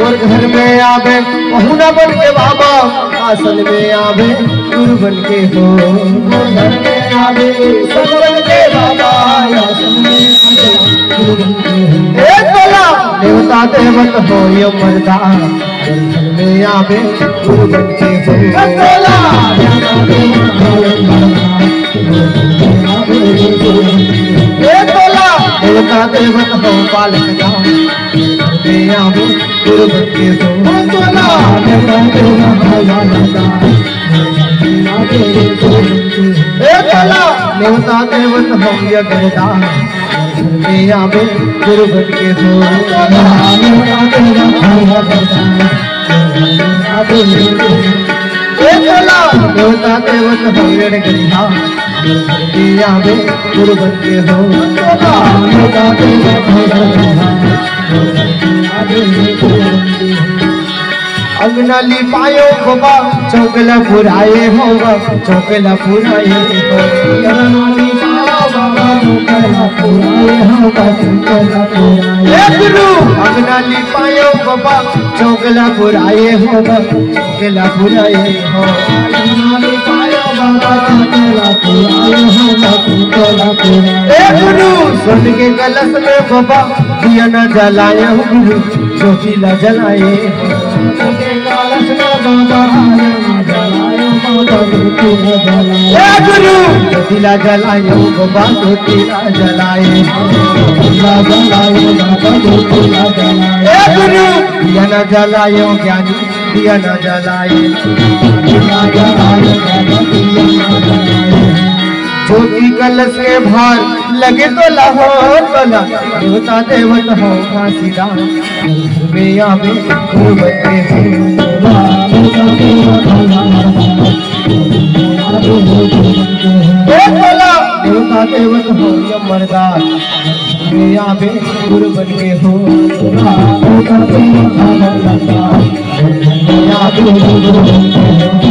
और घर में आवे पहुना बन के बाबा, आसन में आवे गुरु बन के हो। घर में आवे सब बन के बाबा, आसन में गुरु बन के हो। एक बोला देवता देवत हो यो मर्दा, घर में आवे गुरु बन के हो। बोला देवता देवत हो यो मर्दा, एक बोला देवता देवत हो पालक जाओ, में आवे गुरु बन के हो। बोला देवता देवत हो यो मर्दा, एक बोला देवता देवत हो यो गरदा, में आवे गुरु बन के हो। देवता देवत हो यो गरदा, बोला देवता देवत हो यो गरदा, आवे गुरु बन के हो। देवता देवत हो यो गरदा, अंगना लिपायो बाबा, चौकला पुराए हो, चौकला पुराए हो। अंगना लिपायो बाबा, चौकला पुराए हो, चौकला पुराए गुरु। अंगना लिपायो बाबा, चौकला पुराए हो, चौकला पुराए हो। अंगना लिपायो बाबा, चौकला पुराए हो, चौकला पुराए गुरु। स्वर्ग के कलश में बाबा दिया न जलाए हो गुरु, ज्योतिला जलाए हो। गुरु ज्योतिला जलायो बाबा, ज्योतिला जलाए गुरु। दिया न जलायो ज्ञानी, दिया न जलाए ज्योति कलश के भार लगे तो लाहौर बला। देवता देवत हो फांसीदार, में आवे गुरु बन के हो। बोला देवता देवत हो यो मर्दा, में आवे गुरु बन के हो। देवता देवत हो यो मर्दा, में आवे गुरु बन के हो।